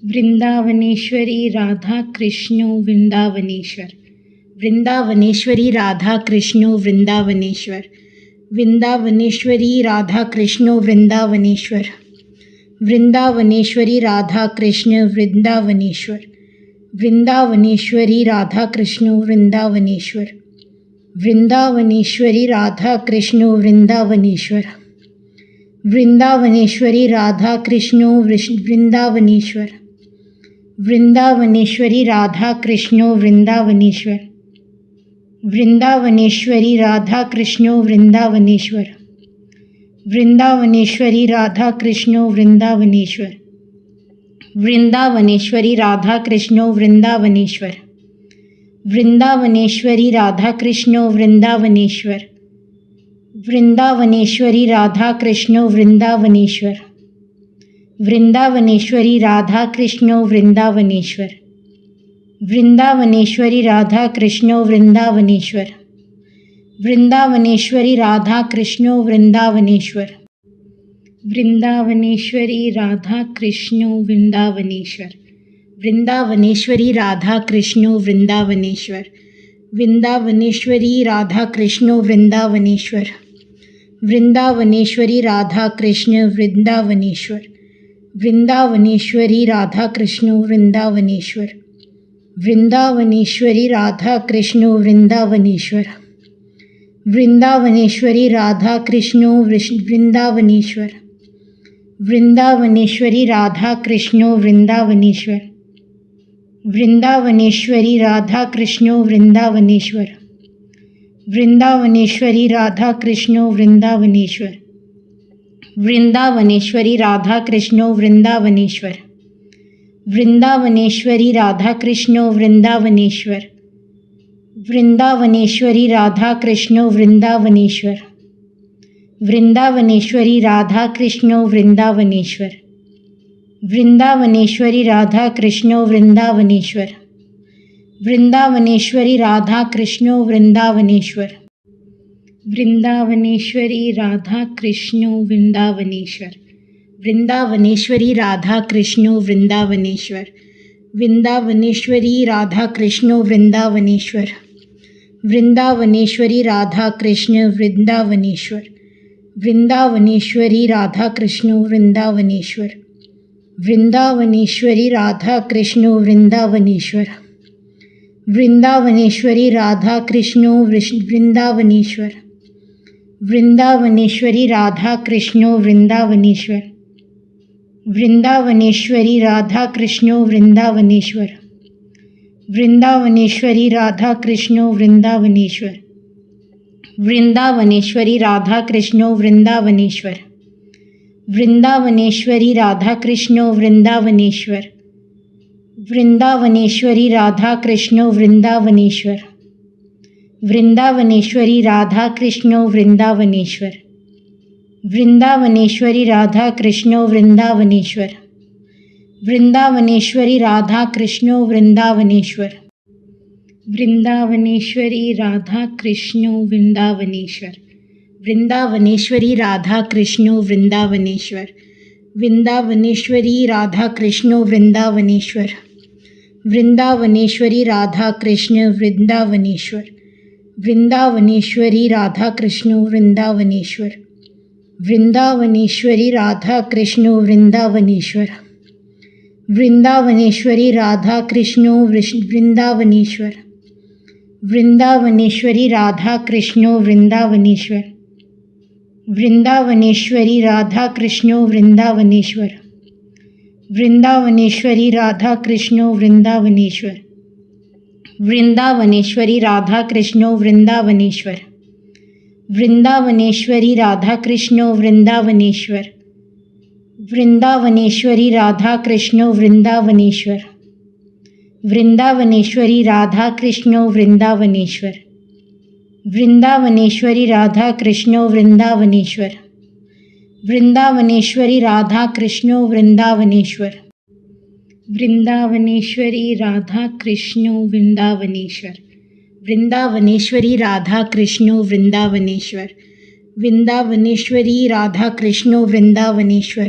Vrindavaneshwari Radha Krishna Vrindavaneshwar. Vrindavaneshwari Radha Krishna Vrindavaneshwar. Vrindavaneshwari Radha Krishna Vrindavaneshwar. Vrindavaneshwari Radha Krishna Vrindavaneshwar. Vrindavaneshwari Radha Krishna Vrindavaneshwar. Vrindavaneshwari Radha Krishna Vrindavaneshwar. Vrindavaneshwari Radha Krishna Vrindavaneshwar. Vrindavaneshwari Radha Krishna Vrindavaneshwar. Vrindavaneshwari Radha Krishna Vrindavaneshwar. Vrindavaneshwari Radha Krishna Vrindavaneshwar. Vrindavaneshwari Radha Krishna Vrindavaneshwar. Vrindavaneshwari Radha Krishna Vrindavaneshwar. Vrindavaneshwari Radha Krishna Vrindavaneshwar. Vrindavaneshwari Radha Krishna Vrindavaneshwar. Vrindavaneshwari Radha Krishna Vrindavaneshwar. Vrindavaneshwari Radha Krishna Vrindavaneshwar. Vrindavaneshwari Radha Krishna Vrindavaneshwar. Vrindavaneshwari Radha Krishna Vrindavaneshwar. Vrindavaneshwari Radha Krishna Vrindavaneshwar. Vrindavaneshwari Radha Krishna Vrindavaneshwar. Vrindavaneshwari Radha Krishna Vrindavaneshwar. Vrindavaneshwari Radha Krishna Vrindavaneshwar. Vrindavaneshwari Radha Krishna Vrindavaneshwar. Vrindavaneshwari Radha Krishna Vrindavaneshwar. Vrindavaneshwari Radha Krishna Vrindavaneshwar. Vrindavaneshwari Radha Krishna Vrindavaneshwar. Vrindavaneshwari Radha Krishna Vrindavaneshwar. Vrindavaneshwari Radha Krishna Vrindavaneshwar. Vrindavaneshwari Radha Krishna Vrindavaneshwar. Vrindavaneshwari Radha Krishna Vrindavaneshwar. Vrindavaneshwari Radha Krishna Vrindavaneshwar. Vrindavaneshwari Radha Krishna Vrindavaneshwar. Vrindavaneshwari Radha Krishna Vrindavaneshwar. Vrindavaneshwari Radha Krishna Vrindavaneshwar. Vrindavaneshwari Radha Krishna Vrindavaneshwar. Vrindavaneshwari Radha Krishna Vrindavaneshwar. Vrindavaneshwari Radha Krishna Vrindavaneshwar. Vrindavaneshwari Radha Krishna Vrindavaneshwar. Vrindavaneshwari Radha Krishna Vrindavaneshwar. Vrindavaneshwari Radha Krishna Vrindavaneshwar. Vrindavaneshwari Radha Krishna Vrindavaneshwar. Vrindavaneshwari Radha Krishna Vrindavaneshwar. Vrindavaneshwari Radha Krishna Vrindavaneshwar. Vrindavaneshwari Radha Krishna Vrindavaneshwar. Vrindavaneshwari Radha Krishna Vrindavaneshwar. Vrindavaneshwari Radha Krishna Vrindavaneshwar. Vrindavaneshwari Radha Krishna Vrindavaneshwar. Vrindavaneshwari Radha Krishna Vrindavaneshwar. Vrindavaneshwari Radha Krishna Vrindavaneshwar. Vrindavaneshwari Radha Krishna Vrindavaneshwar. Vrindavaneshwari Radha Krishna Vrindavaneshwar. Vrindavaneshwari Radha Krishna Vrindavaneshwar. Vrindavaneshwari Radha Krishna Vrindavaneshwar. Vrindavaneshwari Radha Krishna Vrindavaneshwar. Vrindavaneshwari Radha Krishna Vrindavaneshwar. Vrindavaneshwari Radha Krishna Vrindavaneshwar. Vrindavaneshwari Radha Krishna Vrindavaneshwar. Vrindavaneshwari Radha Krishna Vrindavaneshwar. Vrindavaneshwari Radha Krishna Vrindavaneshwar. Vrindavaneshwari Radha Krishna Vrindavaneshwar. Vrindavaneshwari Radha Krishna Vrindavaneshwar. Vrindavaneshwari Radha Krishna Vrindavaneshwar. Vrindavaneshwari Radha Krishna Vrindavaneshwar. Vrindavaneshwari Radha Krishna Vrindavaneshwar. Vrindavaneshwari Radha Krishna Vrindavaneshwar. Vrindavaneshwari Radha Krishna Vrindavaneshwar. Vrindavaneshwari Radha Krishna Vrindavaneshwar.